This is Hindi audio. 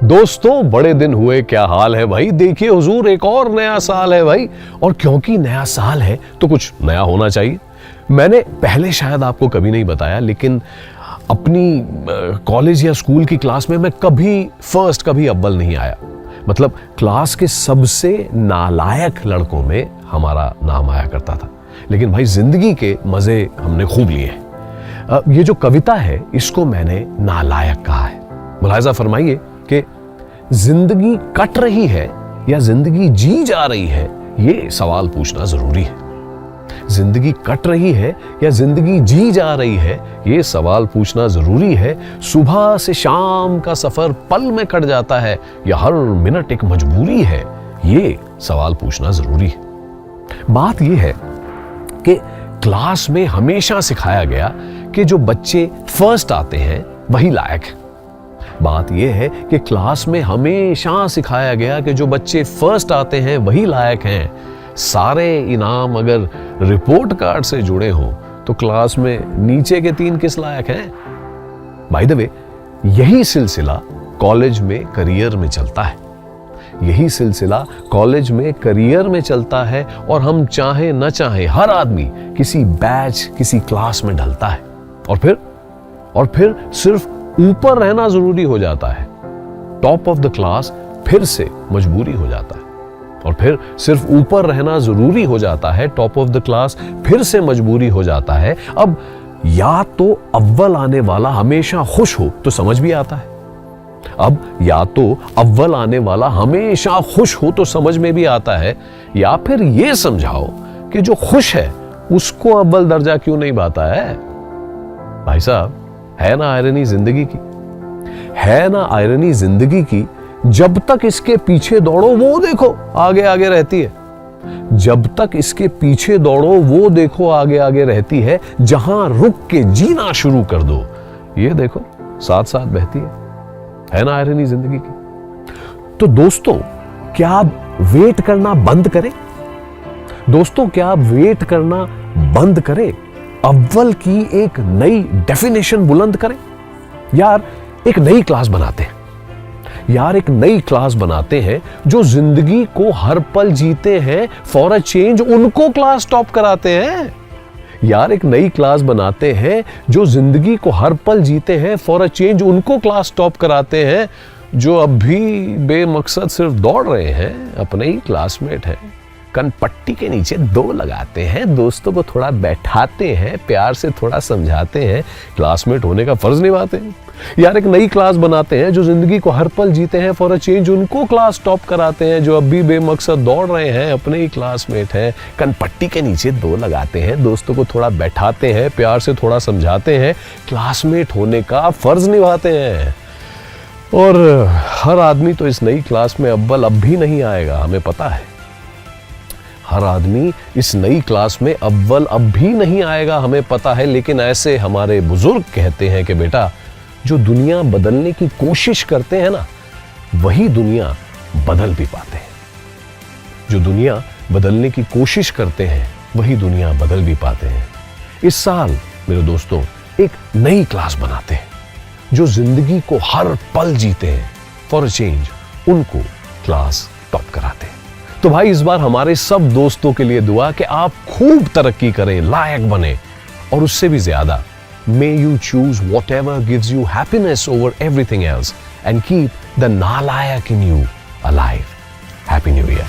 दोस्तों बड़े दिन हुए, क्या हाल है भाई। देखिए हुजूर, एक और नया साल है भाई, और क्योंकि नया साल है तो कुछ नया होना चाहिए। मैंने पहले शायद आपको कभी नहीं बताया, लेकिन अपनी कॉलेज या स्कूल की क्लास में मैं कभी फर्स्ट, कभी अव्वल नहीं आया। मतलब क्लास के सबसे नालायक लड़कों में हमारा नाम आया करता था। लेकिन भाई जिंदगी के मजे हमने खूब लिए हैं। ये जो कविता है इसको मैंने नालायक कहा है। मुलाहिजा फरमाइए कि जिंदगी कट रही है या जिंदगी जी जा रही है, ये सवाल पूछना जरूरी है। जिंदगी कट रही है या जिंदगी जी जा रही है, ये सवाल पूछना जरूरी है। सुबह से शाम का सफर पल में कट जाता है या हर मिनट एक मजबूरी है, ये सवाल पूछना जरूरी है। बात यह है कि क्लास में हमेशा सिखाया गया कि जो बच्चे फर्स्ट आते हैं वही लायक है। बात यह है कि क्लास में हमेशा सिखाया गया कि जो बच्चे फर्स्ट आते हैं वही लायक हैं। सारे इनाम अगर रिपोर्ट कार्ड से जुड़े हों तो क्लास में नीचे के 3 किस लायक हैं? बाय द वे, यही सिलसिला कॉलेज में करियर में चलता है। यही सिलसिला कॉलेज में करियर में चलता है, और हम चाहे न चाहे हर आदमी किसी बैच, किसी क्लास में ढलता है, और फिर सिर्फ ऊपर रहना जरूरी हो जाता है। टॉप ऑफ द क्लास फिर से मजबूरी हो जाता है, और फिर सिर्फ ऊपर रहना जरूरी हो जाता है। टॉप ऑफ द क्लास फिर से मजबूरी हो जाता है। अब या तो अव्वल आने वाला हमेशा खुश हो तो समझ भी आता है। अब या तो अव्वल आने वाला हमेशा खुश हो तो समझ में भी आता है, या फिर यह समझाओ कि जो खुश है उसको अव्वल दर्जा क्यों नहीं पाता है। भाई साहब, है ना आयरनी जिंदगी की, है ना आयरनी जिंदगी की। जब तक इसके पीछे दौड़ो वो देखो आगे आगे रहती है। जब तक इसके पीछे दौड़ो वो देखो आगे आगे रहती है। जहां रुक के जीना शुरू कर दो, ये देखो साथ साथ बहती है ना आयरनी जिंदगी की। तो दोस्तों, क्या आप वेट करना बंद करें? दोस्तों, क्या आप वेट करना बंद करें? अव्वल की एक नई डेफिनेशन बुलंद करें। यार एक नई क्लास बनाते हैं, यार एक नई क्लास बनाते हैं जो जिंदगी को हर पल जीते हैं। फॉर अ चेंज उनको क्लास टॉप कराते हैं। यार एक नई क्लास बनाते हैं जो जिंदगी को हर पल जीते हैं। फॉर अ चेंज उनको क्लास टॉप कराते हैं जो अब भी बेमकसद सिर्फ दौड़ रहे हैं, अपने ही क्लासमेट हैं। कनपट्टी के नीचे 2 लगाते हैं, दोस्तों को थोड़ा बैठाते हैं, प्यार से थोड़ा समझाते हैं, क्लासमेट होने का फर्ज निभाते हैं। यार एक नई क्लास बनाते हैं जो जिंदगी को हर पल जीते हैं। फॉर अ चेंज उनको क्लास टॉप कराते हैं जो अब भी बेमकसद दौड़ रहे हैं, अपने ही क्लासमेट हैं। कनपट्टी के नीचे 2 लगाते हैं, दोस्तों को थोड़ा बैठाते हैं, प्यार से थोड़ा समझाते हैं, क्लासमेट होने का फर्ज निभाते हैं। और हर आदमी तो इस नई क्लास में अव्वल अब भी नहीं आएगा, हमें पता है। हर आदमी इस नई क्लास में अव्वल अब भी नहीं आएगा, हमें पता है। लेकिन ऐसे हमारे बुजुर्ग कहते हैं कि बेटा, जो दुनिया बदलने की कोशिश करते हैं ना, वही दुनिया बदल भी पाते हैं। जो दुनिया बदलने की कोशिश करते हैं वही दुनिया बदल भी पाते हैं। इस साल मेरे दोस्तों एक नई क्लास बनाते हैं जो जिंदगी को हर पल जीते हैं। फॉर अ चेंज उनको क्लास टॉप कराते हैं। तो भाई इस बार हमारे सब दोस्तों के लिए दुआ कि आप खूब तरक्की करें, लायक बने, और उससे भी ज्यादा may you choose whatever gives you happiness over everything else and keep the nalayak in you alive. Happy New Year.